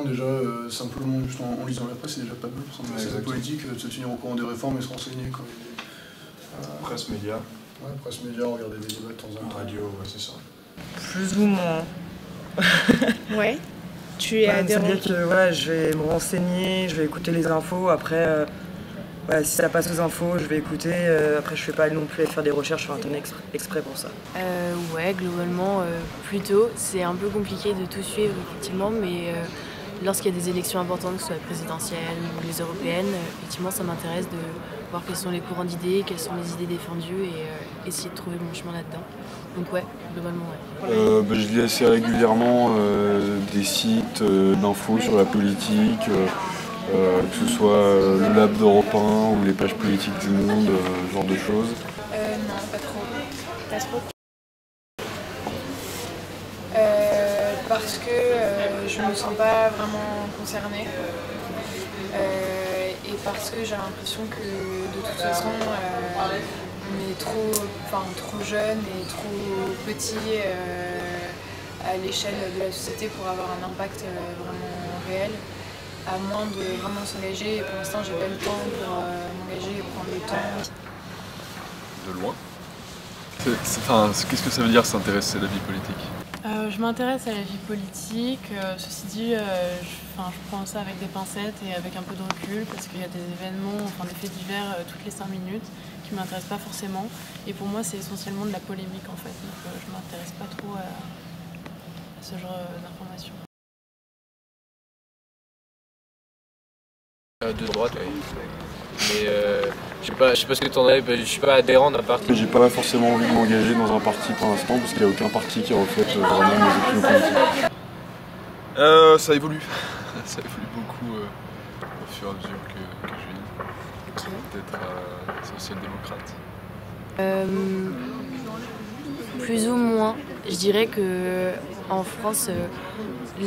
Déjà, simplement juste en lisant la presse, c'est déjà pas mal pour s'intéresser à la politique, de se tenir au courant des réformes et se renseigner quand il y a des... Presse média. Ouais, presse média, regarder des débats de temps en temps. Radio, ouais, c'est ça. Plus ou moins. Ouais. Tu es adhérent. C'est-à-dire que voilà, je vais me renseigner, je vais écouter les infos, après si ça passe aux infos, je vais écouter, après je fais pas non plus faire des recherches sur internet exprès pour ça. Ouais, globalement, plutôt. C'est un peu compliqué de tout suivre, effectivement, mais lorsqu'il y a des élections importantes, que ce soit présidentielles ou les européennes, effectivement, ça m'intéresse de voir quels sont les courants d'idées, quelles sont les idées défendues et essayer de trouver mon chemin là-dedans. Donc ouais, globalement, ouais. Je lis assez régulièrement des sites d'infos sur la politique, que ce soit le Lab d'Europe 1 ou les pages politiques du Monde, ce genre de choses. Non, pas trop. Pas trop. Parce que je me sens pas vraiment concernée. Et parce que j'ai l'impression que de toute façon on est trop jeune et trop petit à l'échelle de la société pour avoir un impact vraiment réel, à moins de vraiment s'engager. Et pour l'instant j'ai pas le temps pour m'engager et prendre le temps. De loin. Qu'est-ce que ça veut dire s'intéresser à la vie politique? Je m'intéresse à la vie politique, ceci dit, je prends ça avec des pincettes et avec un peu de recul parce qu'il y a des événements, des faits divers toutes les 5 minutes qui ne m'intéressent pas forcément et pour moi c'est essentiellement de la polémique en fait, donc je ne m'intéresse pas trop à ce genre d'informations. De droite, oui. Mais je sais pas ce que t'en as, je suis pas adhérent d'un parti. J'ai pas forcément envie de m'engager dans un parti pour l'instant parce qu'il n'y a aucun parti qui reflète vraiment mes opinions politiques. Ça évolue. Ça évolue beaucoup au fur et à mesure que je vis. Peut-être social-démocrate. Plus ou moins. Je dirais que en France,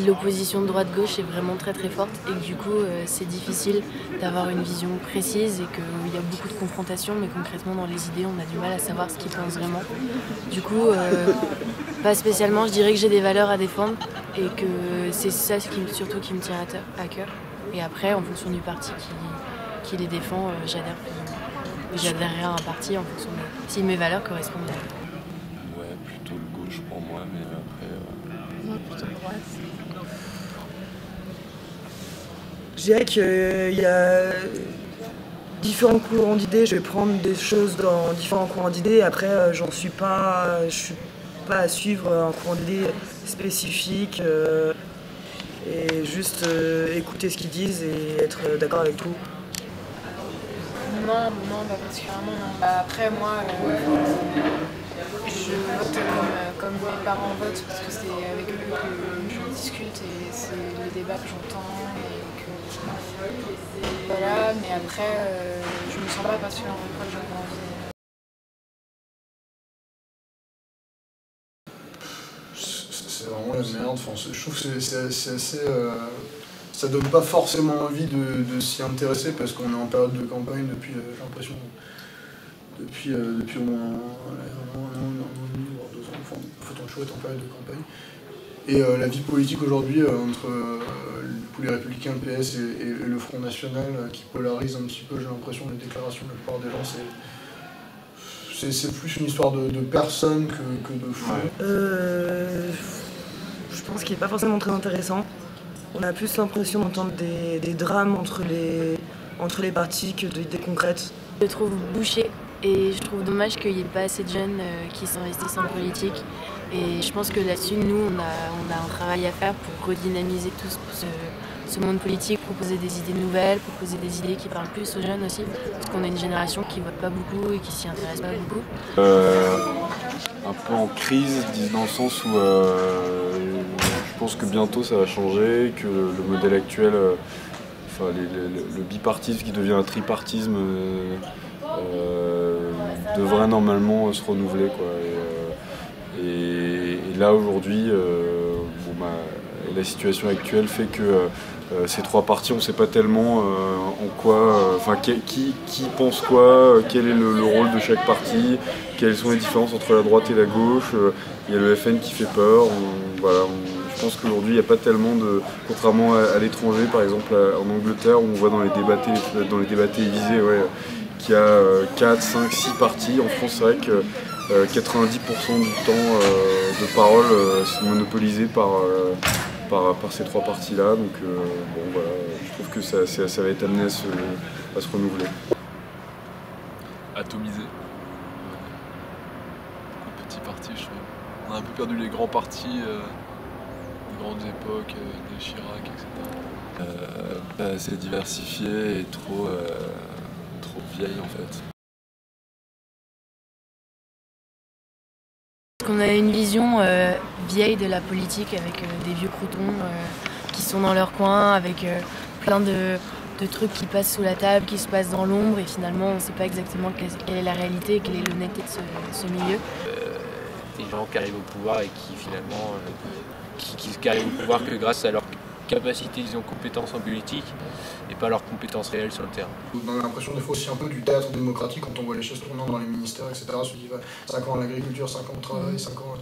l'opposition de droite-gauche est vraiment très très forte et que du coup c'est difficile d'avoir une vision précise et qu'il y a beaucoup de confrontations, mais concrètement dans les idées on a du mal à savoir ce qu'ils pensent vraiment. Du coup, pas spécialement, je dirais que j'ai des valeurs à défendre et que c'est ça surtout qui me tient à cœur. Et après, en fonction du parti qui les défend, j'adhère plus ou moins. J'adhérerai à un parti en fonction de si mes valeurs correspondent à eux. Ouais, plutôt le gauche pour moi, mais après... Non, plutôt droite. Je dirais qu'il y a différents courants d'idées, je vais prendre des choses dans différents courants d'idées, après je suis pas à suivre un courant d'idées spécifique et juste écouter ce qu'ils disent et être d'accord avec tout. Non, pas particulièrement. Non. Après moi, je vote comme mes parents votent parce que c'est avec eux que je discute et c'est les débats que j'entends et que voilà. Mais après, je me sens pas particulièrement proche de mon envie. C'est vraiment la merde. Je trouve que c'est assez. Ça donne pas forcément envie de s'y intéresser parce qu'on est en période de campagne depuis, j'ai l'impression, depuis au moins un an et demi, voire 2 ans. Enfin, faut toujours être en période de campagne. Et la vie politique aujourd'hui, entre pour les Républicains, le PS et le Front National, qui polarise un petit peu, j'ai l'impression, les déclarations de la plupart des gens, c'est plus une histoire de personnes que de fond. Je pense qu'il n'est pas forcément très intéressant. On a plus l'impression d'entendre des drames entre les partis que d'idées concrètes. Je le trouve bouché et je trouve dommage qu'il n'y ait pas assez de jeunes qui s'investissent en politique. Et je pense que là-dessus, nous, on a un travail à faire pour redynamiser tout ce monde politique, proposer des idées nouvelles, proposer des idées qui parlent plus aux jeunes aussi. Parce qu'on a une génération qui ne vote pas beaucoup et qui s'y intéresse pas beaucoup. Un peu en crise, dans le sens où je pense que bientôt ça va changer, que le modèle actuel, le bipartisme qui devient un tripartisme devrait normalement se renouveler, quoi. Et là aujourd'hui, la situation actuelle fait que ces trois partis, on ne sait pas tellement en quoi, qui pense quoi, quel est le rôle de chaque parti, quelles sont les différences entre la droite et la gauche. Il y a le FN qui fait peur. Je pense qu'aujourd'hui, il n'y a pas tellement de... Contrairement à l'étranger, par exemple en Angleterre, où on voit dans les débats télévisés qu'il y a 4, 5, 6 partis. En France, c'est vrai que 90% du temps de parole c'est monopolisé par ces trois partis-là. Donc je trouve que ça va être amené à se renouveler. Atomisé. Beaucoup de petits partis, je trouve. On a un peu perdu les grands partis des grandes époques, des Chirac, etc. Pas assez diversifié et trop vieille en fait. On a une vision vieille de la politique avec des vieux croutons qui sont dans leur coin, avec plein de trucs qui passent sous la table, qui se passent dans l'ombre, et finalement on ne sait pas exactement quelle est la réalité et quelle est l'honnêteté de ce milieu. Des gens qui arrivent au pouvoir et qui finalement qui arrivent au pouvoir que grâce à leur capacité, disons, compétences en politique et pas leurs compétences réelles sur le terrain. On a l'impression des fois aussi un peu du théâtre démocratique quand on voit les choses tournant dans les ministères, etc. Ceux qui 5 ans à l'agriculture, 5 ans au travail, 5 ans...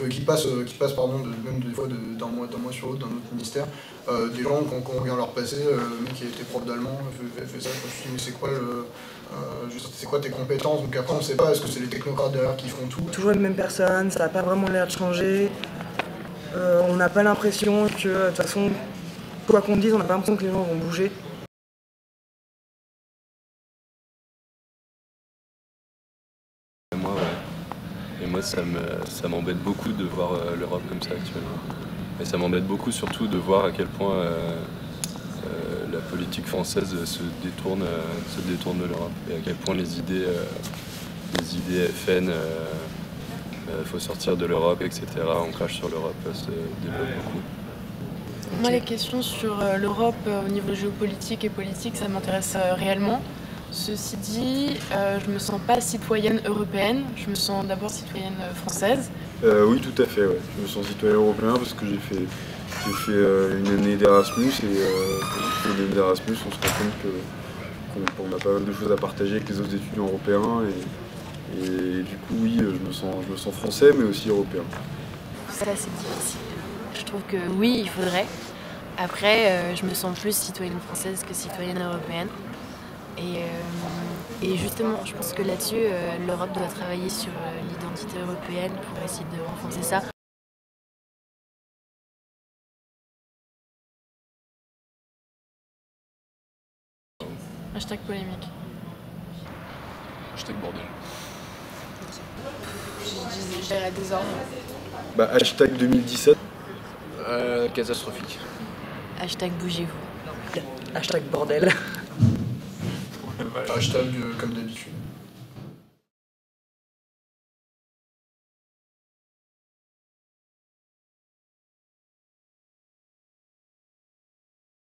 qui passent même des fois d'un mois sur l'autre d'un autre ministère. Des gens, quand on regarde leur passé, le mec qui a été prof d'allemand fait ça, je me suis dit mais c'est quoi c'est quoi tes compétences? Donc après on ne sait pas, est-ce que c'est les technocrates derrière qui font tout? Toujours les mêmes personnes, ça n'a pas vraiment l'air de changer. On n'a pas l'impression que, de toute façon, quoi qu'on dise, on n'a pas l'impression que les gens vont bouger. Moi, ça m'embête beaucoup de voir l'Europe comme ça actuellement. Et ça m'embête beaucoup surtout de voir à quel point la politique française se détourne de l'Europe. Et à quel point les idées FN, faut sortir de l'Europe, etc. On crache sur l'Europe, se développe beaucoup. Moi, les questions sur l'Europe au niveau géopolitique et politique, ça m'intéresse réellement. Ceci dit, je me sens pas citoyenne européenne, je me sens d'abord citoyenne française. Oui, tout à fait. Ouais. Je me sens citoyen européen parce que j'ai fait une année d'Erasmus et quand on fait une année d'Erasmus, on se rend compte qu'on a pas mal de choses à partager avec les autres étudiants européens et du coup, oui, je me sens français mais aussi européen. Ça, c'est difficile. Je trouve que oui, il faudrait. Après, je me sens plus citoyenne française que citoyenne européenne. Et justement, je pense que là-dessus, l'Europe doit travailler sur l'identité européenne pour essayer de renforcer ça. Hashtag polémique. Hashtag bordel. Je dirais désordre. Hashtag 2017. Catastrophique. Hashtag bougez-vous. Hashtag bordel. Hashtag comme d'habitude.